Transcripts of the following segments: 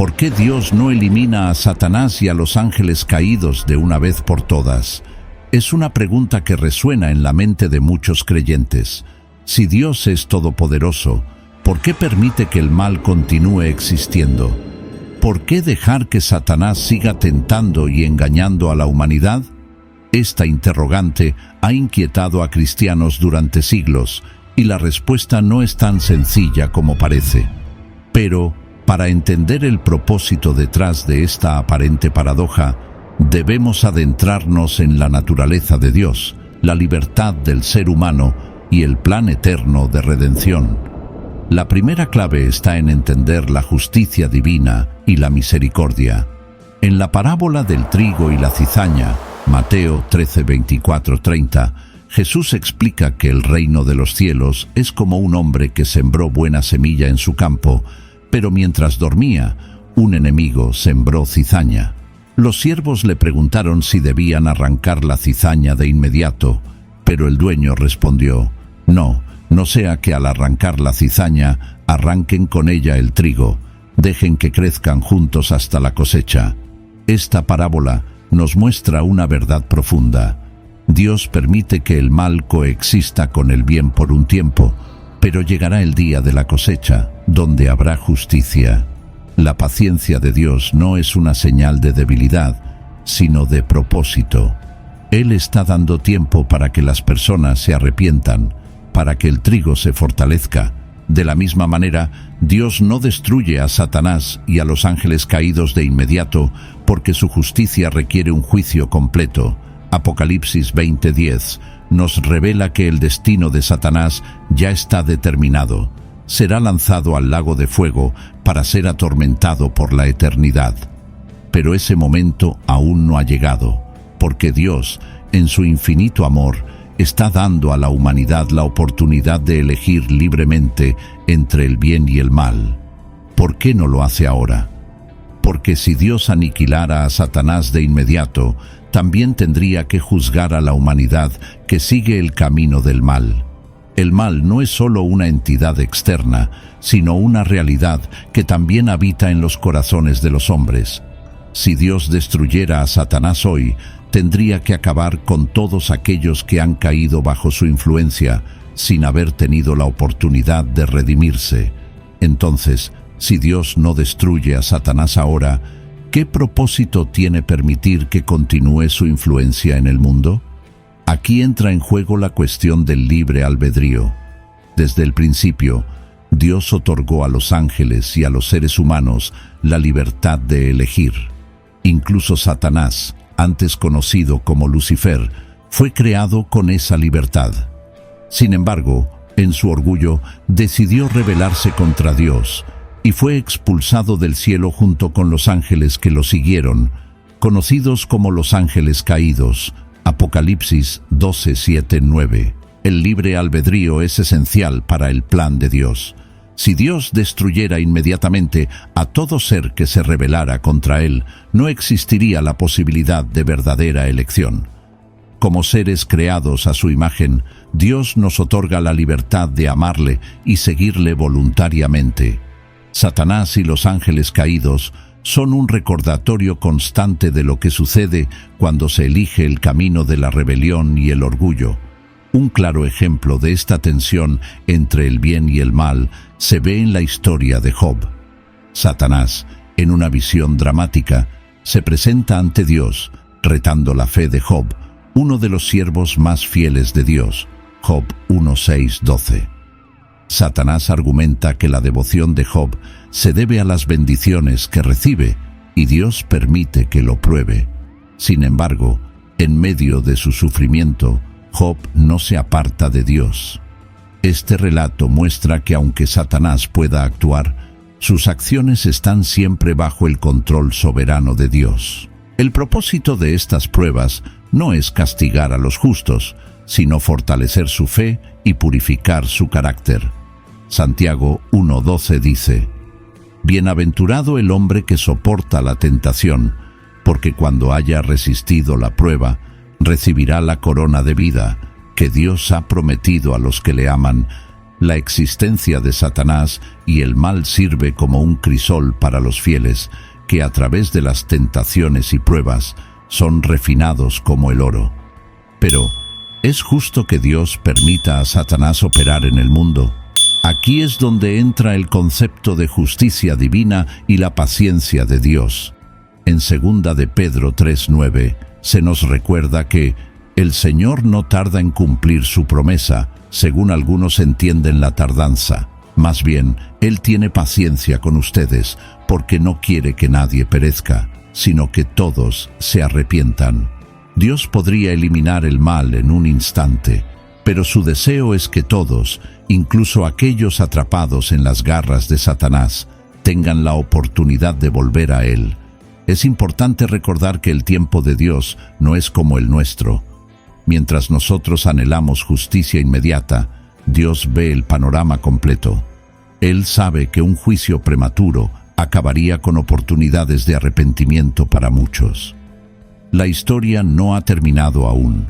¿Por qué Dios no elimina a Satanás y a los ángeles caídos de una vez por todas? Es una pregunta que resuena en la mente de muchos creyentes. Si Dios es todopoderoso, ¿por qué permite que el mal continúe existiendo? ¿Por qué dejar que Satanás siga tentando y engañando a la humanidad? Esta interrogante ha inquietado a cristianos durante siglos, y la respuesta no es tan sencilla como parece. Pero, para entender el propósito detrás de esta aparente paradoja, debemos adentrarnos en la naturaleza de Dios, la libertad del ser humano y el plan eterno de redención. La primera clave está en entender la justicia divina y la misericordia. En la parábola del trigo y la cizaña, Mateo 13, 24, 30, Jesús explica que el reino de los cielos es como un hombre que sembró buena semilla en su campo, pero mientras dormía, un enemigo sembró cizaña. Los siervos le preguntaron si debían arrancar la cizaña de inmediato, pero el dueño respondió: no sea que al arrancar la cizaña arranquen con ella el trigo, dejen que crezcan juntos hasta la cosecha. Esta parábola nos muestra una verdad profunda. Dios permite que el mal coexista con el bien por un tiempo, pero llegará el día de la cosecha, donde habrá justicia. La paciencia de Dios no es una señal de debilidad, sino de propósito. Él está dando tiempo para que las personas se arrepientan, para que el trigo se fortalezca. De la misma manera, Dios no destruye a Satanás y a los ángeles caídos de inmediato, porque su justicia requiere un juicio completo. Apocalipsis 20:10 nos revela que el destino de Satanás ya está determinado. Será lanzado al lago de fuego para ser atormentado por la eternidad. Pero ese momento aún no ha llegado, porque Dios, en su infinito amor, está dando a la humanidad la oportunidad de elegir libremente entre el bien y el mal. ¿Por qué no lo hace ahora? Porque si Dios aniquilara a Satanás de inmediato, también tendría que juzgar a la humanidad que sigue el camino del mal. El mal no es solo una entidad externa, sino una realidad que también habita en los corazones de los hombres. Si Dios destruyera a Satanás hoy, tendría que acabar con todos aquellos que han caído bajo su influencia, sin haber tenido la oportunidad de redimirse. Entonces, si Dios no destruye a Satanás ahora, ¿qué propósito tiene permitir que continúe su influencia en el mundo? Aquí entra en juego la cuestión del libre albedrío. Desde el principio, Dios otorgó a los ángeles y a los seres humanos la libertad de elegir. Incluso Satanás, antes conocido como Lucifer, fue creado con esa libertad. Sin embargo, en su orgullo, decidió rebelarse contra Dios y fue expulsado del cielo junto con los ángeles que lo siguieron, conocidos como los ángeles caídos. Apocalipsis 12, 7, 9. El libre albedrío es esencial para el plan de Dios. Si Dios destruyera inmediatamente a todo ser que se rebelara contra Él, no existiría la posibilidad de verdadera elección. Como seres creados a su imagen, Dios nos otorga la libertad de amarle y seguirle voluntariamente. Satanás y los ángeles caídos son un recordatorio constante de lo que sucede cuando se elige el camino de la rebelión y el orgullo. Un claro ejemplo de esta tensión entre el bien y el mal se ve en la historia de Job. Satanás, en una visión dramática, se presenta ante Dios, retando la fe de Job, uno de los siervos más fieles de Dios. Job 1, 6, 12. Satanás argumenta que la devoción de Job se debe a las bendiciones que recibe y Dios permite que lo pruebe. Sin embargo, en medio de su sufrimiento, Job no se aparta de Dios. Este relato muestra que aunque Satanás pueda actuar, sus acciones están siempre bajo el control soberano de Dios. El propósito de estas pruebas no es castigar a los justos, sino fortalecer su fe y purificar su carácter. Santiago 1:12 dice: Bienaventurado el hombre que soporta la tentación, porque cuando haya resistido la prueba, recibirá la corona de vida que Dios ha prometido a los que le aman. La existencia de Satanás y el mal sirve como un crisol para los fieles, que a través de las tentaciones y pruebas son refinados como el oro. Pero, ¿es justo que Dios permita a Satanás operar en el mundo? Aquí es donde entra el concepto de justicia divina y la paciencia de Dios. En 2 de Pedro 3:9 se nos recuerda que el Señor no tarda en cumplir su promesa, según algunos entienden la tardanza. Más bien, Él tiene paciencia con ustedes, porque no quiere que nadie perezca, sino que todos se arrepientan. Dios podría eliminar el mal en un instante, pero su deseo es que todos, incluso aquellos atrapados en las garras de Satanás, tengan la oportunidad de volver a Él. Es importante recordar que el tiempo de Dios no es como el nuestro. Mientras nosotros anhelamos justicia inmediata, Dios ve el panorama completo. Él sabe que un juicio prematuro acabaría con oportunidades de arrepentimiento para muchos. La historia no ha terminado aún.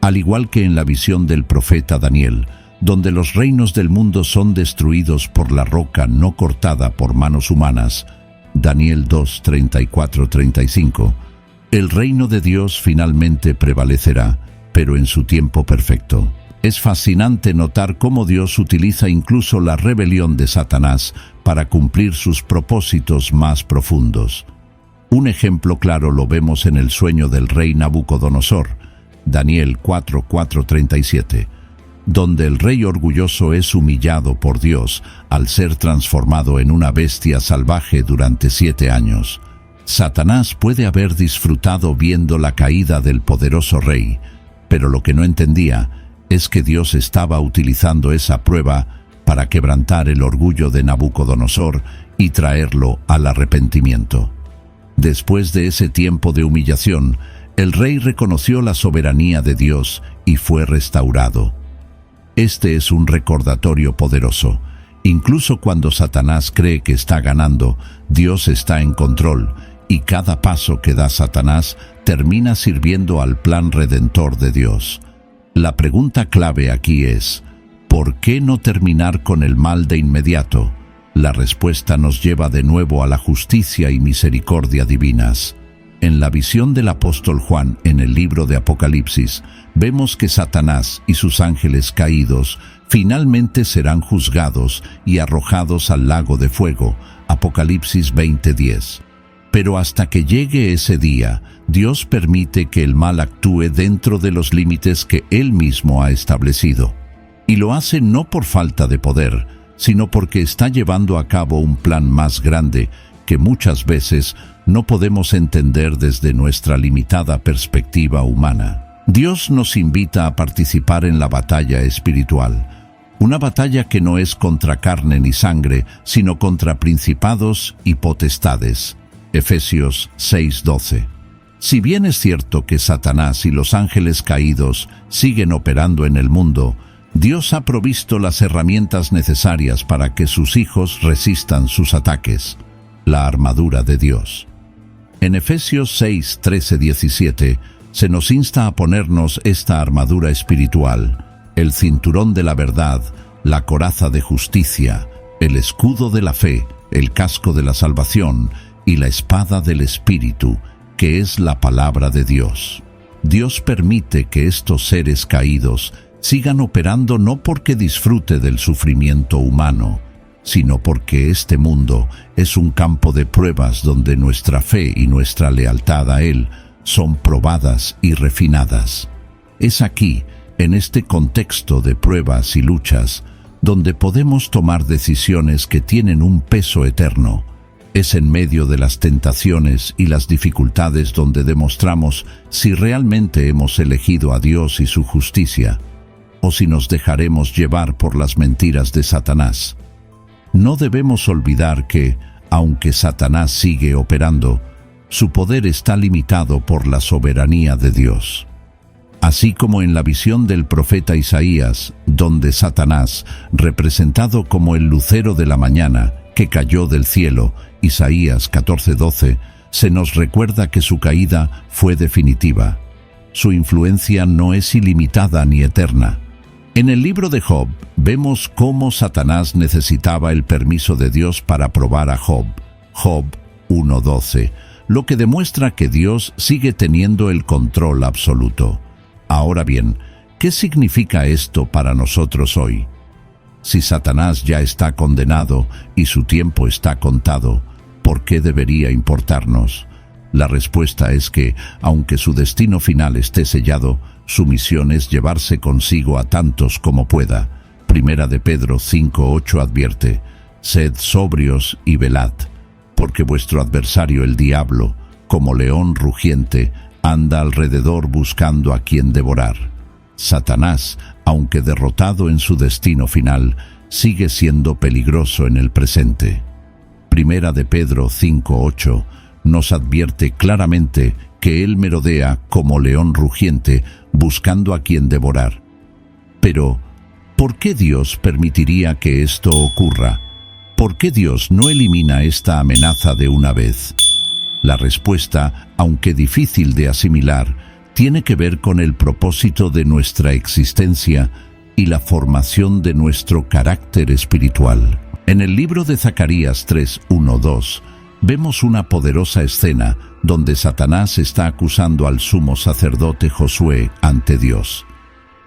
Al igual que en la visión del profeta Daniel, donde los reinos del mundo son destruidos por la roca no cortada por manos humanas, Daniel 2:34-35, el reino de Dios finalmente prevalecerá, pero en su tiempo perfecto. Es fascinante notar cómo Dios utiliza incluso la rebelión de Satanás para cumplir sus propósitos más profundos. Un ejemplo claro lo vemos en el sueño del rey Nabucodonosor, Daniel 4:37, donde el rey orgulloso es humillado por Dios al ser transformado en una bestia salvaje durante 7 años. Satanás puede haber disfrutado viendo la caída del poderoso rey, pero lo que no entendía es que Dios estaba utilizando esa prueba para quebrantar el orgullo de Nabucodonosor y traerlo al arrepentimiento. Después de ese tiempo de humillación, el rey reconoció la soberanía de Dios y fue restaurado. Este es un recordatorio poderoso. Incluso cuando Satanás cree que está ganando, Dios está en control, y cada paso que da Satanás termina sirviendo al plan redentor de Dios. La pregunta clave aquí es, ¿por qué no terminar con el mal de inmediato? La respuesta nos lleva de nuevo a la justicia y misericordia divinas. En la visión del apóstol Juan en el libro de Apocalipsis, vemos que Satanás y sus ángeles caídos finalmente serán juzgados y arrojados al lago de fuego, Apocalipsis 20:10. Pero hasta que llegue ese día, Dios permite que el mal actúe dentro de los límites que Él mismo ha establecido. Y lo hace no por falta de poder, sino porque está llevando a cabo un plan más grande que muchas veces no podemos entender desde nuestra limitada perspectiva humana. Dios nos invita a participar en la batalla espiritual, una batalla que no es contra carne ni sangre, sino contra principados y potestades. Efesios 6:12. Si bien es cierto que Satanás y los ángeles caídos siguen operando en el mundo, Dios ha provisto las herramientas necesarias para que sus hijos resistan sus ataques, la armadura de Dios. En Efesios 6:13-17 se nos insta a ponernos esta armadura espiritual, el cinturón de la verdad, la coraza de justicia, el escudo de la fe, el casco de la salvación y la espada del Espíritu, que es la palabra de Dios. Dios permite que estos seres caídos sigan operando no porque disfrute del sufrimiento humano, sino porque este mundo es un campo de pruebas donde nuestra fe y nuestra lealtad a Él son probadas y refinadas. Es aquí, en este contexto de pruebas y luchas, donde podemos tomar decisiones que tienen un peso eterno. Es en medio de las tentaciones y las dificultades donde demostramos si realmente hemos elegido a Dios y su justicia, o si nos dejaremos llevar por las mentiras de Satanás. No debemos olvidar que, aunque Satanás sigue operando, su poder está limitado por la soberanía de Dios. Así como en la visión del profeta Isaías, donde Satanás, representado como el lucero de la mañana, que cayó del cielo, Isaías 14:12, se nos recuerda que su caída fue definitiva. Su influencia no es ilimitada ni eterna. En el libro de Job vemos cómo Satanás necesitaba el permiso de Dios para probar a Job. Job 1:12, lo que demuestra que Dios sigue teniendo el control absoluto. Ahora bien, ¿qué significa esto para nosotros hoy? Si Satanás ya está condenado y su tiempo está contado, ¿por qué debería importarnos? La respuesta es que, aunque su destino final esté sellado, su misión es llevarse consigo a tantos como pueda. Primera de Pedro 5:8 advierte: «Sed sobrios y velad, porque vuestro adversario el diablo, como león rugiente, anda alrededor buscando a quien devorar». Satanás, aunque derrotado en su destino final, sigue siendo peligroso en el presente. Primera de Pedro 5:8 nos advierte claramente que él merodea como león rugiente buscando a quien devorar. Pero, ¿por qué Dios permitiría que esto ocurra? ¿Por qué Dios no elimina esta amenaza de una vez? La respuesta, aunque difícil de asimilar, tiene que ver con el propósito de nuestra existencia y la formación de nuestro carácter espiritual. En el libro de Zacarías 3:1-2 vemos una poderosa escena donde Satanás está acusando al sumo sacerdote Josué ante Dios.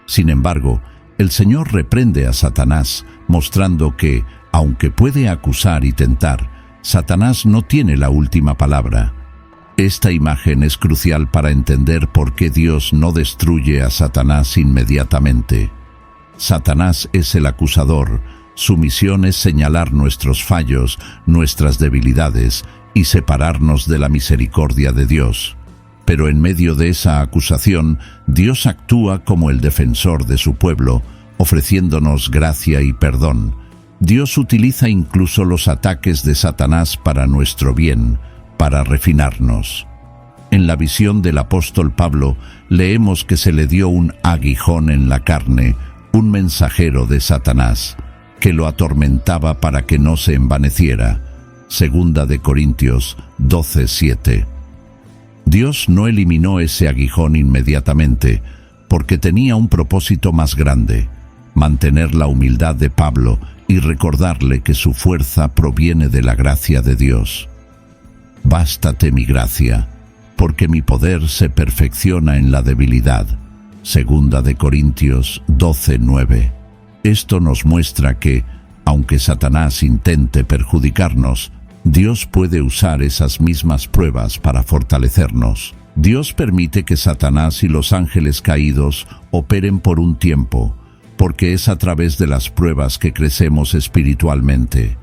Sin embargo, el Señor reprende a Satanás, mostrando que, aunque puede acusar y tentar, Satanás no tiene la última palabra. Esta imagen es crucial para entender por qué Dios no destruye a Satanás inmediatamente. Satanás es el acusador. Su misión es señalar nuestros fallos, nuestras debilidades y separarnos de la misericordia de Dios. Pero en medio de esa acusación, Dios actúa como el defensor de su pueblo, ofreciéndonos gracia y perdón. Dios utiliza incluso los ataques de Satanás para nuestro bien, para refinarnos. En la visión del apóstol Pablo, leemos que se le dio un aguijón en la carne, un mensajero de Satanás, que lo atormentaba para que no se envaneciera. Segunda de Corintios 12:7. Dios no eliminó ese aguijón inmediatamente, porque tenía un propósito más grande: mantener la humildad de Pablo y recordarle que su fuerza proviene de la gracia de Dios. Bástate mi gracia, porque mi poder se perfecciona en la debilidad. Segunda de Corintios 12:9. Esto nos muestra que, aunque Satanás intente perjudicarnos, Dios puede usar esas mismas pruebas para fortalecernos. Dios permite que Satanás y los ángeles caídos operen por un tiempo, porque es a través de las pruebas que crecemos espiritualmente.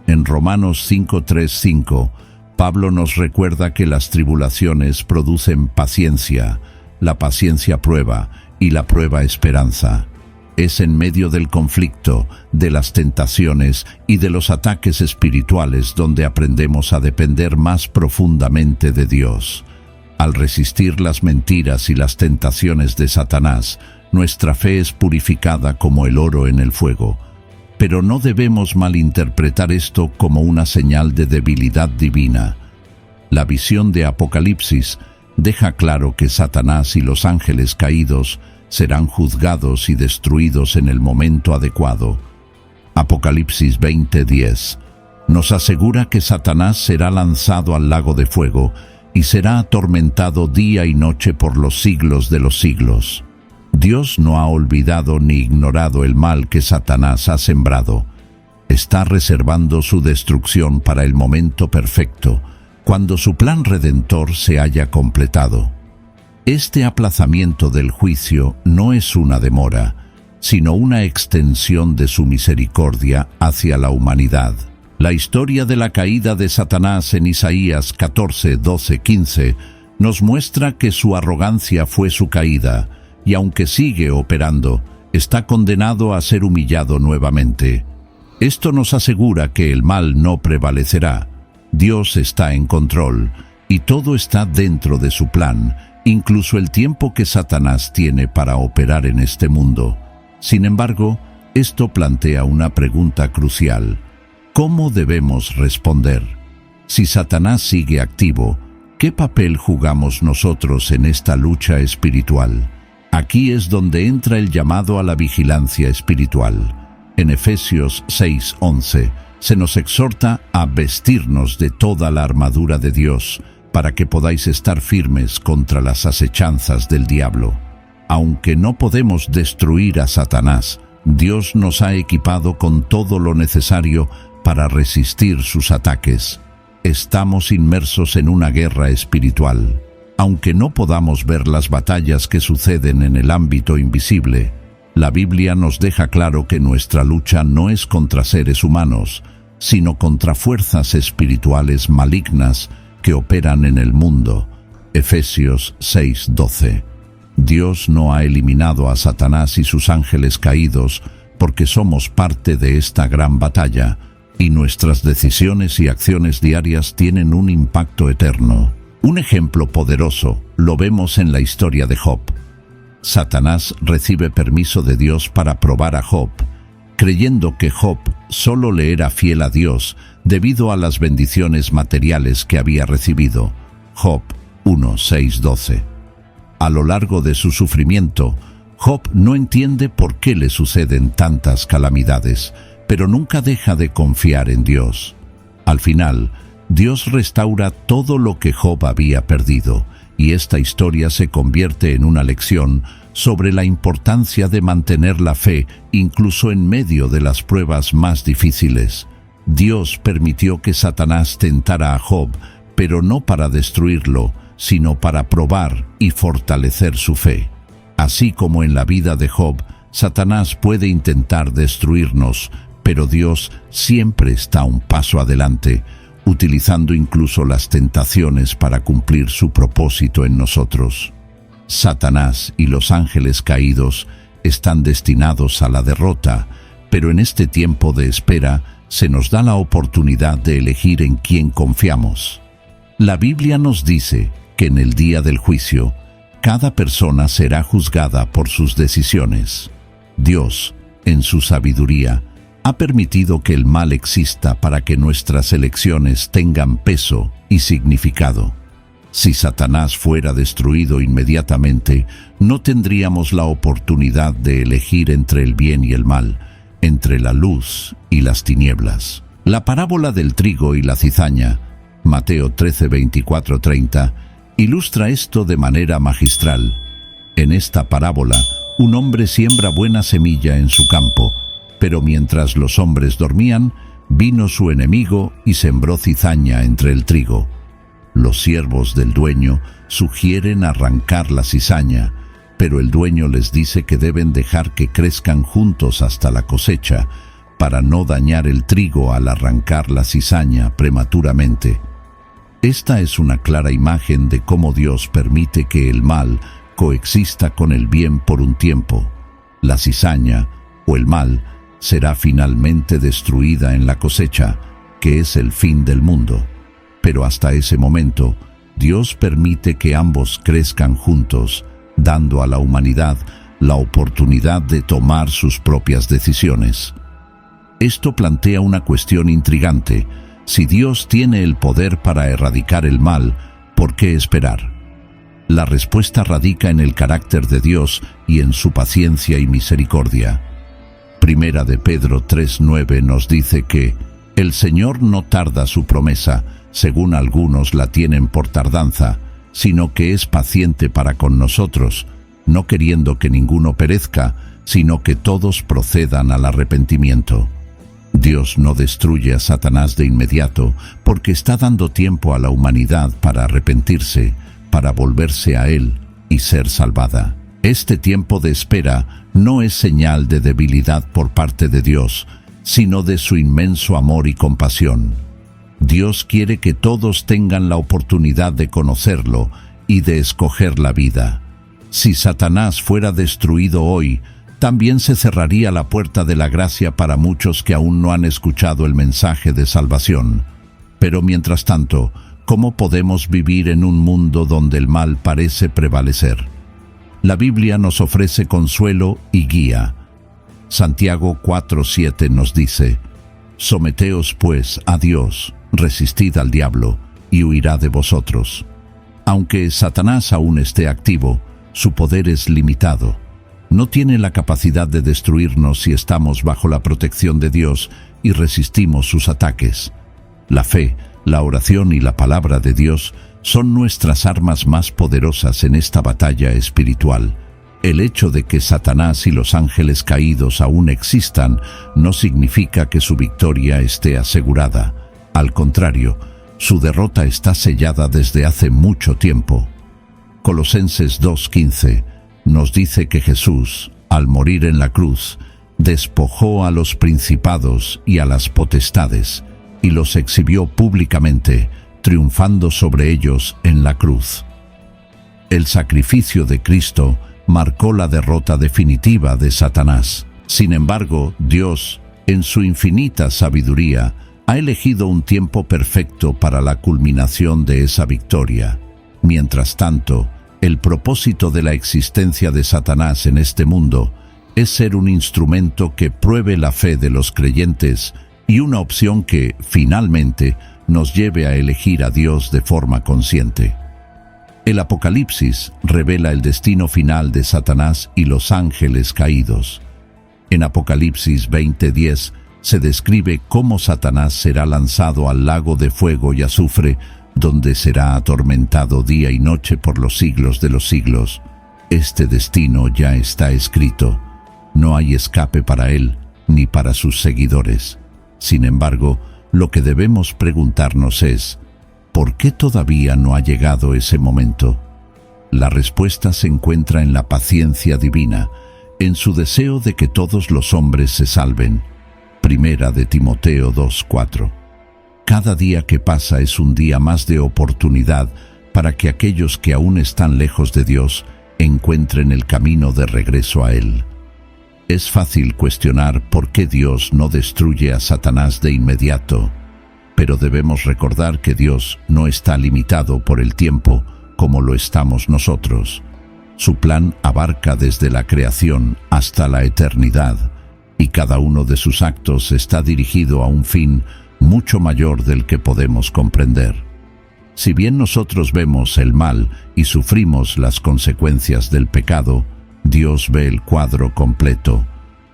En Romanos 5:3-5, Pablo nos recuerda que las tribulaciones producen paciencia, la paciencia prueba y la prueba esperanza. Es en medio del conflicto, de las tentaciones y de los ataques espirituales donde aprendemos a depender más profundamente de Dios. Al resistir las mentiras y las tentaciones de Satanás, nuestra fe es purificada como el oro en el fuego. Pero no debemos malinterpretar esto como una señal de debilidad divina. La visión de Apocalipsis deja claro que Satanás y los ángeles caídos serán juzgados y destruidos en el momento adecuado. Apocalipsis 20:10 nos asegura que Satanás será lanzado al lago de fuego y será atormentado día y noche por los siglos de los siglos. Dios no ha olvidado ni ignorado el mal que Satanás ha sembrado. Está reservando su destrucción para el momento perfecto, cuando su plan redentor se haya completado. Este aplazamiento del juicio no es una demora, sino una extensión de su misericordia hacia la humanidad. La historia de la caída de Satanás en Isaías 14:12-15 nos muestra que su arrogancia fue su caída, y aunque sigue operando, está condenado a ser humillado nuevamente. Esto nos asegura que el mal no prevalecerá. Dios está en control, y todo está dentro de su plan, incluso el tiempo que Satanás tiene para operar en este mundo. Sin embargo, esto plantea una pregunta crucial: ¿cómo debemos responder? Si Satanás sigue activo, ¿qué papel jugamos nosotros en esta lucha espiritual? Aquí es donde entra el llamado a la vigilancia espiritual. En Efesios 6:11 se nos exhorta a vestirnos de toda la armadura de Dios para que podáis estar firmes contra las acechanzas del diablo. Aunque no podemos destruir a Satanás, Dios nos ha equipado con todo lo necesario para resistir sus ataques. Estamos inmersos en una guerra espiritual. Aunque no podamos ver las batallas que suceden en el ámbito invisible, la Biblia nos deja claro que nuestra lucha no es contra seres humanos, sino contra fuerzas espirituales malignas que operan en el mundo. Efesios 6:12. Dios no ha eliminado a Satanás y sus ángeles caídos porque somos parte de esta gran batalla, y nuestras decisiones y acciones diarias tienen un impacto eterno. Un ejemplo poderoso lo vemos en la historia de Job. Satanás recibe permiso de Dios para probar a Job, creyendo que Job solo le era fiel a Dios debido a las bendiciones materiales que había recibido. Job 1:6-12. A lo largo de su sufrimiento, Job no entiende por qué le suceden tantas calamidades, pero nunca deja de confiar en Dios. Al final, Dios restaura todo lo que Job había perdido, y esta historia se convierte en una lección sobre la importancia de mantener la fe incluso en medio de las pruebas más difíciles. Dios permitió que Satanás tentara a Job, pero no para destruirlo, sino para probar y fortalecer su fe. Así como en la vida de Job, Satanás puede intentar destruirnos, pero Dios siempre está un paso adelante, utilizando incluso las tentaciones para cumplir su propósito en nosotros. Satanás y los ángeles caídos están destinados a la derrota, pero en este tiempo de espera se nos da la oportunidad de elegir en quién confiamos. La Biblia nos dice que en el día del juicio, cada persona será juzgada por sus decisiones. Dios, en su sabiduría, ha permitido que el mal exista para que nuestras elecciones tengan peso y significado. Si Satanás fuera destruido inmediatamente, no tendríamos la oportunidad de elegir entre el bien y el mal, entre la luz y las tinieblas. La parábola del trigo y la cizaña, Mateo 13:24-30, ilustra esto de manera magistral. En esta parábola, un hombre siembra buena semilla en su campo, pero mientras los hombres dormían, vino su enemigo y sembró cizaña entre el trigo. Los siervos del dueño sugieren arrancar la cizaña, pero el dueño les dice que deben dejar que crezcan juntos hasta la cosecha, para no dañar el trigo al arrancar la cizaña prematuramente. Esta es una clara imagen de cómo Dios permite que el mal coexista con el bien por un tiempo. La cizaña, o el mal, será finalmente destruida en la cosecha, que es el fin del mundo. Pero hasta ese momento, Dios permite que ambos crezcan juntos, dando a la humanidad la oportunidad de tomar sus propias decisiones. Esto plantea una cuestión intrigante. Si Dios tiene el poder para erradicar el mal, ¿por qué esperar? La respuesta radica en el carácter de Dios y en su paciencia y misericordia. Primera de Pedro 3:9 nos dice que el Señor no tarda su promesa, según algunos la tienen por tardanza, sino que es paciente para con nosotros, no queriendo que ninguno perezca, sino que todos procedan al arrepentimiento. Dios no destruye a Satanás de inmediato, porque está dando tiempo a la humanidad para arrepentirse, para volverse a Él y ser salvada. Este tiempo de espera no es señal de debilidad por parte de Dios, sino de su inmenso amor y compasión. Dios quiere que todos tengan la oportunidad de conocerlo y de escoger la vida. Si Satanás fuera destruido hoy, también se cerraría la puerta de la gracia para muchos que aún no han escuchado el mensaje de salvación. Pero mientras tanto, ¿cómo podemos vivir en un mundo donde el mal parece prevalecer? La Biblia nos ofrece consuelo y guía. Santiago 4:7 nos dice: «Someteos pues a Dios, resistid al diablo, y huirá de vosotros». Aunque Satanás aún esté activo, Su poder es limitado. No tiene la capacidad de destruirnos si estamos bajo la protección de Dios y resistimos sus ataques. La fe, la oración y la palabra de Dios son nuestras armas más poderosas en esta batalla espiritual. El hecho de que Satanás y los ángeles caídos aún existan no significa que su victoria esté asegurada. Al contrario, su derrota está sellada desde hace mucho tiempo. Colosenses 2:15 nos dice que Jesús, al morir en la cruz, despojó a los principados y a las potestades y los exhibió públicamente, triunfando sobre ellos en la cruz. El sacrificio de Cristo marcó la derrota definitiva de Satanás. Sin embargo, Dios, en su infinita sabiduría, ha elegido un tiempo perfecto para la culminación de esa victoria. Mientras tanto, el propósito de la existencia de Satanás en este mundo es ser un instrumento que pruebe la fe de los creyentes y una opción que, finalmente, nos lleve a elegir a Dios de forma consciente. El Apocalipsis revela el destino final de Satanás y los ángeles caídos. En Apocalipsis 20:10 se describe cómo Satanás será lanzado al lago de fuego y azufre, donde será atormentado día y noche por los siglos de los siglos. Este destino ya está escrito. No hay escape para él ni para sus seguidores. Sin embargo, lo que debemos preguntarnos es: ¿por qué todavía no ha llegado ese momento? La respuesta se encuentra en la paciencia divina, en su deseo de que todos los hombres se salven. Primera de Timoteo 2:4. Cada día que pasa es un día más de oportunidad para que aquellos que aún están lejos de Dios encuentren el camino de regreso a Él. Es fácil cuestionar por qué Dios no destruye a Satanás de inmediato, pero debemos recordar que Dios no está limitado por el tiempo como lo estamos nosotros. Su plan abarca desde la creación hasta la eternidad, y cada uno de sus actos está dirigido a un fin mucho mayor del que podemos comprender. Si bien nosotros vemos el mal y sufrimos las consecuencias del pecado, Dios ve el cuadro completo: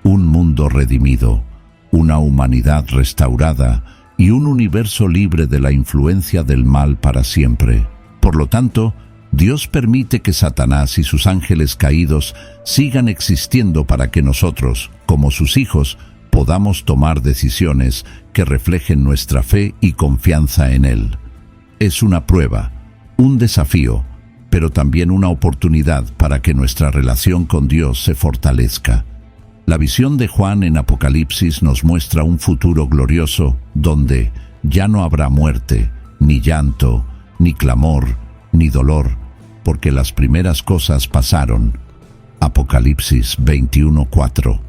un mundo redimido, una humanidad restaurada y un universo libre de la influencia del mal para siempre. Por lo tanto, Dios permite que Satanás y sus ángeles caídos sigan existiendo para que nosotros, como sus hijos, podamos tomar decisiones que reflejen nuestra fe y confianza en Él. Es una prueba, un desafío, pero también una oportunidad para que nuestra relación con Dios se fortalezca. La visión de Juan en Apocalipsis nos muestra un futuro glorioso donde ya no habrá muerte, ni llanto, ni clamor, ni dolor, porque las primeras cosas pasaron. Apocalipsis 21:4.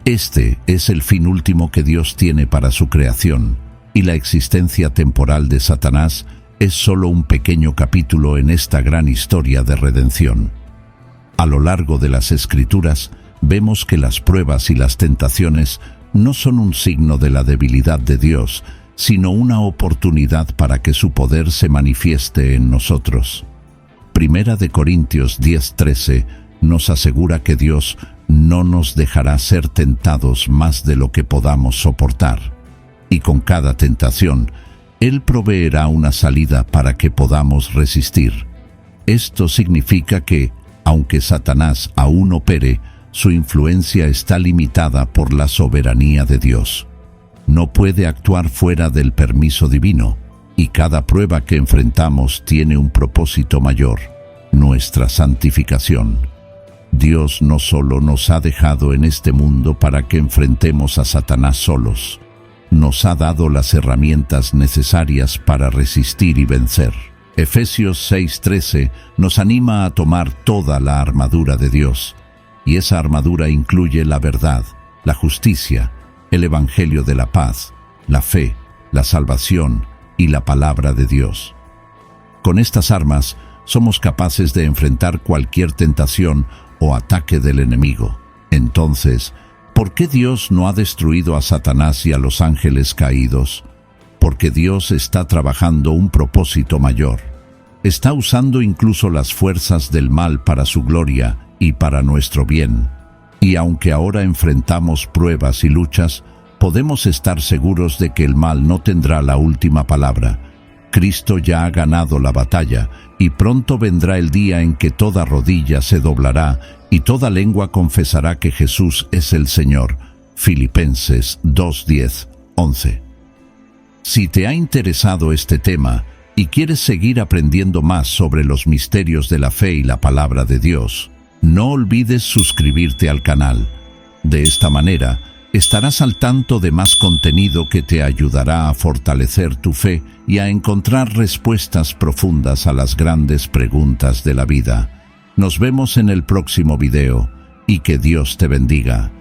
Este es el fin último que Dios tiene para su creación, y la existencia temporal de Satanás es solo un pequeño capítulo en esta gran historia de redención. A lo largo de las Escrituras, vemos que las pruebas y las tentaciones no son un signo de la debilidad de Dios, sino una oportunidad para que su poder se manifieste en nosotros. Primera de Corintios 10:13 nos asegura que Dios no nos dejará ser tentados más de lo que podamos soportar, y con cada tentación, Él proveerá una salida para que podamos resistir. Esto significa que, aunque Satanás aún opere, su influencia está limitada por la soberanía de Dios. No puede actuar fuera del permiso divino, y cada prueba que enfrentamos tiene un propósito mayor: nuestra santificación. Dios no solo nos ha dejado en este mundo para que enfrentemos a Satanás solos, nos ha dado las herramientas necesarias para resistir y vencer. Efesios 6:13 nos anima a tomar toda la armadura de Dios, y esa armadura incluye la verdad, la justicia, el evangelio de la paz, la fe, la salvación y la palabra de Dios. Con estas armas somos capaces de enfrentar cualquier tentación o ataque del enemigo. Entonces, ¿por qué Dios no ha destruido a Satanás y a los ángeles caídos? Porque Dios está trabajando un propósito mayor. está usando incluso las fuerzas del mal para su gloria y para nuestro bien. Y aunque ahora enfrentamos pruebas y luchas, podemos estar seguros de que el mal no tendrá la última palabra. Cristo ya ha ganado la batalla, y pronto vendrá el día en que toda rodilla se doblará y toda lengua confesará que Jesús es el Señor. Filipenses 2:10, 11. Si te ha interesado este tema y quieres seguir aprendiendo más sobre los misterios de la fe y la palabra de Dios, no olvides suscribirte al canal. De esta manera, estarás al tanto de más contenido que te ayudará a fortalecer tu fe y a encontrar respuestas profundas a las grandes preguntas de la vida. Nos vemos en el próximo video y que Dios te bendiga.